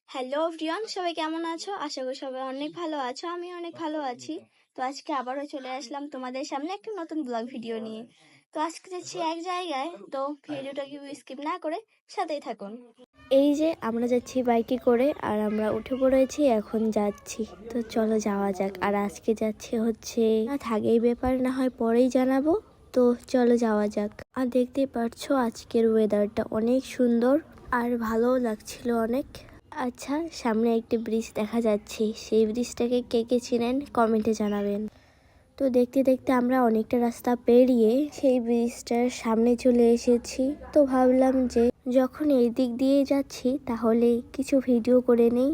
Hello everyone, সবাই কেমন আছো? আশা করি সবাই অনেক ভালো আছো। আমি অনেক ভালো আছি। তো আজকে আবারও চলে আসলাম তোমাদের সামনে একটা নতুন ব্লগ ভিডিও নিয়ে। তো আজকে যাচ্ছি এক জায়গায়, তো ভিডিওটাকে স্কিপ না করে সাথেই থাকুন। এই যে আমরা যাচ্ছি বাইকে করে, আর আমরা উঠে পড়েছি, এখন যাচ্ছি। তো চলো যাওয়া যাক। আর আজকে যাচ্ছে হচ্ছে এই ব্যাপার না হয় পরেই জানাবো। তো চলো যাওয়া যাক। আর দেখতেই পারছো আজকের ওয়েদারটা অনেক সুন্দর আর ভালো লাগছিল অনেক। আচ্ছা, সামনে একটি ব্রিজ দেখা যাচ্ছে, সেই ব্রিজটাকে কে কে চিনেন কমেন্টে জানাবেন। তো দেখতে দেখতে আমরা অনেকটা রাস্তা পেরিয়ে সেই ব্রিজটার সামনে চলে এসেছি। তো ভাবলাম যে যখন এই দিক দিয়ে যাচ্ছি তাহলে কিছু ভিডিও করে নেই,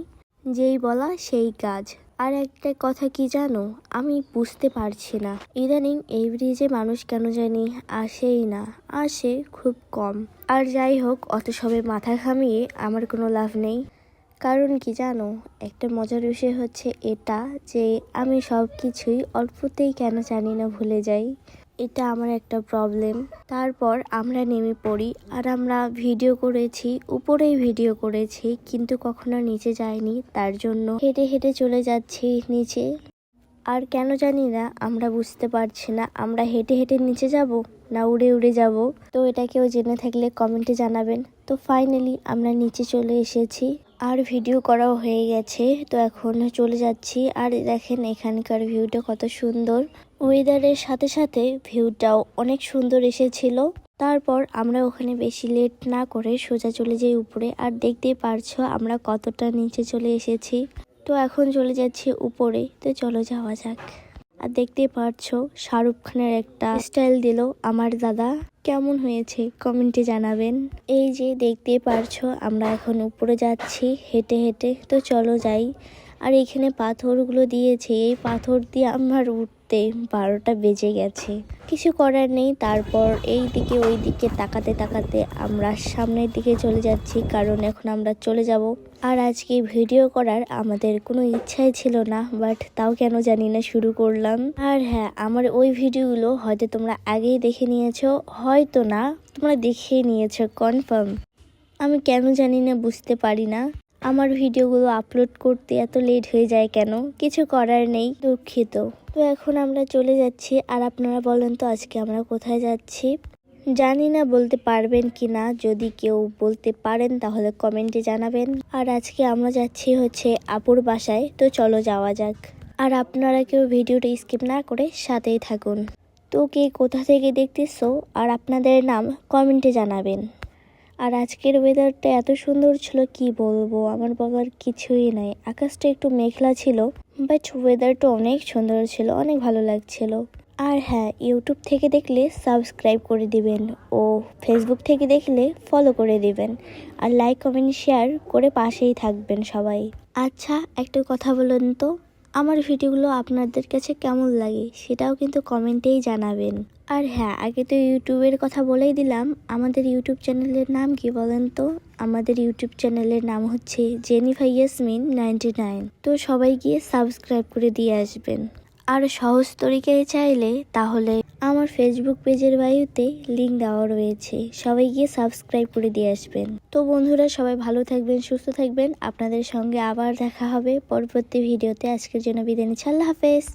যেই বলা সেই কাজ। আর একটা কথা কি জানো, আমি বুঝতে পারছি না ইদানিং এই ব্রিজে মানুষ কেন জানি আসেই না, আসে খুব কম। আর যাই হোক, অত সবে মাথা ঘামিয়ে আমার কোনো লাভ নেই। কারণ কি জানো, একটা মজার বিষয় হচ্ছে এটা যে আমি সব কিছুই অল্পতেই কেন জানি না ভুলে যাই। এটা আমার একটা প্রবলেম। তারপর আমরা নেমে পড়ি, আর আমরা ভিডিও করেছি, উপরেই ভিডিও করেছি, কিন্তু কখনো নিচে যাইনি। তার জন্য হেঁটে হেঁটে চলে যাচ্ছি নিচে। আর কেন জানি না, আমরা বুঝতে পারছি না আমরা হেঁটে হেঁটে নিচে যাব না উড়ে উড়ে যাব। তো এটা কেউ জেনে থাকলে কমেন্টে জানাবেন। তো ফাইনালি আমরা নিচে চলে এসেছি, আর ভিডিও করাও হয়ে গেছে। তো এখন চলে যাচ্ছি। আর দেখেন এখানকার ভিউটা কত সুন্দর, ওয়েদারের সাথে সাথে ভিউটাও অনেক সুন্দর এসেছিল। তারপর আমরা ওখানে বেশি লেট না করে সোজা চলে যাই উপরে। আর দেখতেই পারছো আমরা কতটা নিচে চলে এসেছি। তো এখন চলে যাচ্ছি উপরে। তো চলো যাওয়া যাক। আর দেখতেই পারছো শাহরুখ খানের একটা স্টাইল দিল আমার দাদা। কেমন হয়েছে কমেন্টে জানাবেন। এই যে দেখতেই পারছো আমরা এখন উপরে যাচ্ছি হেঁটে হেঁটে। তো চলো যাই। আর এখানে পাথরগুলো দিয়েছে, এই পাথর দিয়ে আমার উঠতে 12টা বেজে গেছে। কিছু করার নেই। তারপর এই দিকে ওই দিকে তাকাতে তাকাতে আমরা সামনের দিকে চলে যাচ্ছি, কারণ এখন আমরা চলে যাব। আর আজকে ভিডিও করার আমাদের কোনো ইচ্ছাই ছিল না, বাট তাও কেন জানি না শুরু করলাম। আর হ্যাঁ, আমার ওই ভিডিওগুলো হয়তো তোমরা আগেই দেখে নিয়েছো, হয়তো না তোমরা দেখে নিয়েছো কনফার্ম। আমি কেন জানি না, বুঝতে পারি না আমার ভিডিওগুলো আপলোড করতে এত লেট হয়ে যায় কেন। কিছু করার নেই, দুঃখিত। তো এখন আমরা চলে যাচ্ছি। আর আপনারা বলেন তো আজকে আমরা কোথায় যাচ্ছি? জানি না বলতে পারবেন কি না, যদি কেউ বলতে পারেন তাহলে কমেন্টে জানাবেন। আর আজকে আমরা যাচ্ছি হচ্ছে আপুর বাসায়। তো চলো যাওয়া যাক। আর আপনারা কেউ ভিডিওটা স্কিপ না করে সাথেই থাকুন। তো কে কোথা থেকে দেখতেছো আর আপনাদের নাম কমেন্টে জানাবেন। আর আজকের ওয়েদারটা এত সুন্দর ছিল, কি বলবো, আমার বলার কিছুই নাই। আকাশটা একটু মেঘলা ছিল, বাট ওয়েদারটা অনেক সুন্দর ছিল, অনেক ভালো লাগছিল। আর হ্যাঁ, ইউটিউব থেকে দেখলে সাবস্ক্রাইব করে দিবেন, ও ফেসবুক থেকে দেখলে ফলো করে দিবেন। আর লাইক কমেন্ট শেয়ার করে পাশেই থাকবেন সবাই। আচ্ছা, একটা কথা বলুন তো, আমার ভিডিওগুলো আপনাদের কাছে কেমন লাগে সেটাও কিন্তু কমেন্টেই জানাবেন। আর হ্যাঁ, আগে তো ইউটিউবের কথা বলেই দিলাম, আমাদের ইউটিউব চ্যানেলের নাম কি বলেন তো? আমাদের ইউটিউব চ্যানেলের নাম হচ্ছে জেনিফা ইয়াসমিন 99। তো সবাই গিয়ে সাবস্ক্রাইব করে দিয়ে আসবেন। আর সহজ তরিকায় চাইলে তাহলে আমার ফেসবুক পেজের বায়োতে লিঙ্ক দেওয়া রয়েছে, সবাই গিয়ে সাবস্ক্রাইব করে দিয়ে আসবেন। তো বন্ধুরা, সবাই ভালো থাকবেন, সুস্থ থাকবেন। আপনাদের সঙ্গে আবার দেখা হবে পরবর্তী ভিডিওতে। আজকের জন্য বিদায় নিচ্ছি, আল্লাহ হাফেজ।